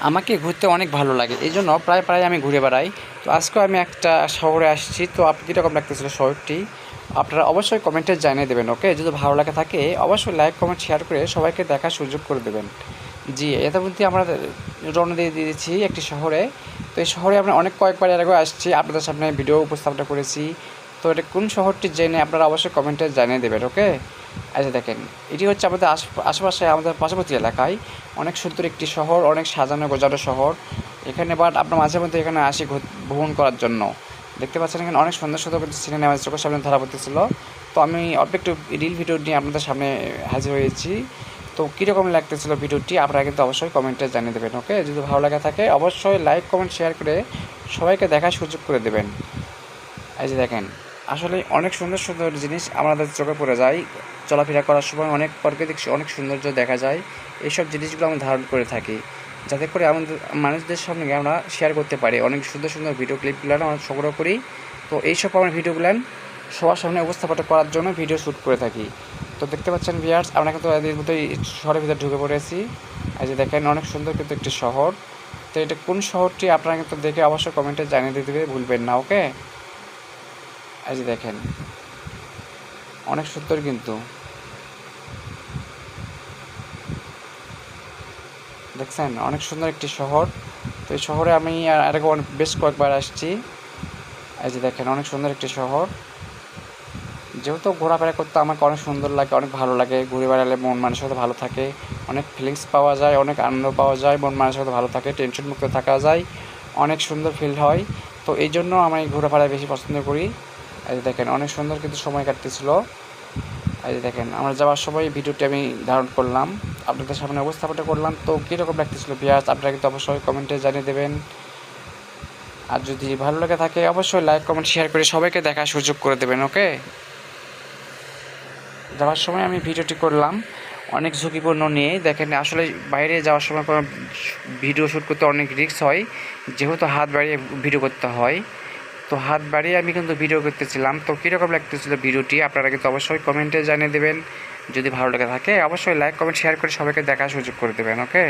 আমাকে ঘুরতে অনেক ভালো লাগে, এই জন্য প্রায় প্রায় আমি ঘুরে বেড়াই। তো আজকেও আমি একটা শহরে আসছি। তো আপনি কীরকম লাগতেছিল শহরটি, আপনারা অবশ্যই কমেন্টে জানিয়ে দেবেন। ওকে, যদি ভালো লাগে থাকে অবশ্যই লাইক কমেন্ট শেয়ার করে সবাইকে দেখার সুযোগ করে দেবেন। জি, এত মধ্যে আমরা রওনা দিয়ে দিয়েছি একটি শহরে। তো এই শহরে আমরা কয়েকবার এর আগেও আসছি, আপনাদের সামনে ভিডিও উপস্থাপনা করেছি। তো এটা কোন শহরটি জেনে আপনারা অবশ্যই কমেন্টে জানিয়ে দেবেন। ওকে, আচ্ছা দেখেন, এটি হচ্ছে আমাদের আশেপাশে আমাদের পার্শ্ববর্তী এলাকায় অনেক সুন্দর একটি শহর, অনেক সাজানো গোজানো শহর এখানে। বাট আপনার মাঝে মধ্যে এখানে আসি ভ্রমণ করার জন্য। দেখতে পাচ্ছেন এখানে অনেক সুন্দর সুন্দর কিন্তু সিনেমা আমাদের চোখের সামনে ধরা পড়তেছিল। তো আমি অল্প একটু রিল ভিডিও নিয়ে আপনাদের সামনে হাজির হয়েছি। তো কীরকম লাগতেছিল ভিডিওটি আপনারা কিন্তু অবশ্যই কমেন্টে জানিয়ে দেবেন। ওকে, যদি ভালো লাগা থাকে অবশ্যই লাইক কমেন্ট শেয়ার করে সবাইকে দেখার সুযোগ করে দেবেন। এই যে দেখেন, আসলে অনেক সুন্দর সুন্দর জিনিস আমাদের চোখে পড়ে যায়। চলাফেরা করার সময় অনেক প্রাকৃতিক অনেক সৌন্দর্য দেখা যায়। এইসব জিনিসগুলো আমরা ধারণ করে থাকি, যাতে করে আমাদের মানুষদের সামনে আমরা শেয়ার করতে পারি। অনেক সুন্দর সুন্দর ভিডিও ক্লিপগুলো আমরা সংগ্রহ করি। তো এইসব আমরা ভিডিওগুলো সবার সামনে উপস্থাপন করার জন্য ভিডিও শ্যুট করে থাকি। তো দেখতে পাচ্ছেন ভিউয়ার্স, আমরা কিন্তু এর মধ্যেই শহরের ভিতরে ঢুকে পড়েছি। এই যে দেখেন, অনেক সুন্দর কিন্তু একটি শহর। তো এটা কোন শহরটি আপনারা কিন্তু দেখে অবশ্যই কমেন্টে জানিয়ে দিতে ভুলবেন না। ওকে, এই যে দেখেন, অনেক সুন্দর কিন্তু দেখছেন, অনেক সুন্দর একটি শহর। তো এই শহরে আমি বেশ কয়েকবার আসছি। এই যে দেখেন, অনেক সুন্দর একটি শহর। যেহেতু ঘোরাফেরা করতে আমাকে অনেক সুন্দর লাগে, অনেক ভালো লাগে। ঘুরে বেড়ালে মন মানসিকতা ভালো থাকে, অনেক ফিলিংস পাওয়া যায়, অনেক আনন্দ পাওয়া যায়, মন মানসিকতা ভালো থাকে, টেনশন মুক্ত থাকা যায়, অনেক সুন্দর ফিল হয়। তো এই জন্য আমি ঘোরাফেরা বেশি পছন্দ করি। এই যে দেখেন, অনেক সুন্দর কিন্তু সময় কাটতেছিল। এই যে দেখেন, আমরা যাওয়ার সময় ভিডিওটি আমি ধারণ করলাম, আপনাদের সামনে উপস্থাপনটা করলাম। তো কীরকম লাগতেছিল ভিউয়ার্স আপনারা কিন্তু অবশ্যই কমেন্টে জানিয়ে দেবেন। আর যদি ভালো লাগে থাকে অবশ্যই লাইক কমেন্ট শেয়ার করে সবাইকে দেখার সুযোগ করে দেবেন। ওকে, যাওয়ার সময় আমি ভিডিওটি করলাম অনেক ঝুঁকিপূর্ণ নিয়ে। দেখেন, আসলে বাইরে যাওয়ার সময় কোনো ভিডিও শ্যুট করতে অনেক রিস্ক হয়, যেহেতু হাত বাড়িয়ে ভিডিও করতে হয়। তো হাত বাড়িয়ে আমি কিন্তু ভিডিও করতেছিলাম। তো কীরকম লাগতেছিল ভিডিওটি আপনারা কিন্তু অবশ্যই কমেন্টে জানিয়ে দেবেন। যদি ভালো লেগে থাকে অবশ্যই লাইক কমেন্ট শেয়ার করে সবাইকে দেখার সুযোগ করে দেবেন। ওকে,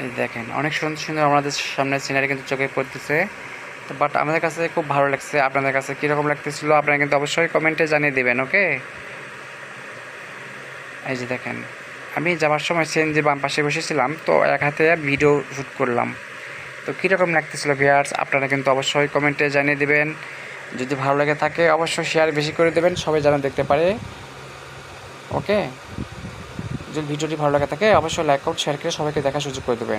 এই দেখেন, অনেক সুন্দর সুন্দর আমাদের সামনে সিনারি কিন্তু চোখে পড়তেছে। তো বাট আমাদের কাছে খুব ভালো লাগছে। আপনাদের কাছে কীরকম লাগতেছিল আপনারা কিন্তু অবশ্যই কমেন্টে জানিয়ে দেবেন। ওকে, এই যে দেখেন, আমি যাওয়ার সময় সিএনজির বাম পাশে বসেছিলাম, তো এক হাতে ভিডিও শ্যুট করলাম। তো কীরকম লাগতেছিল ভিউয়ার্স আপনারা কিন্তু অবশ্যই কমেন্টে জানিয়ে দেবেন। যদি ভালো লাগে থাকে অবশ্যই শেয়ার বেশি করে দেবেন, সবাই যেন দেখতে পারে। ওকে, যদি ভিডিওটি ভালো লাগে থাকে অবশ্যই লাইক কমেন্ট শেয়ার করে সবাইকে দেখার সুযোগ করে দেবেন।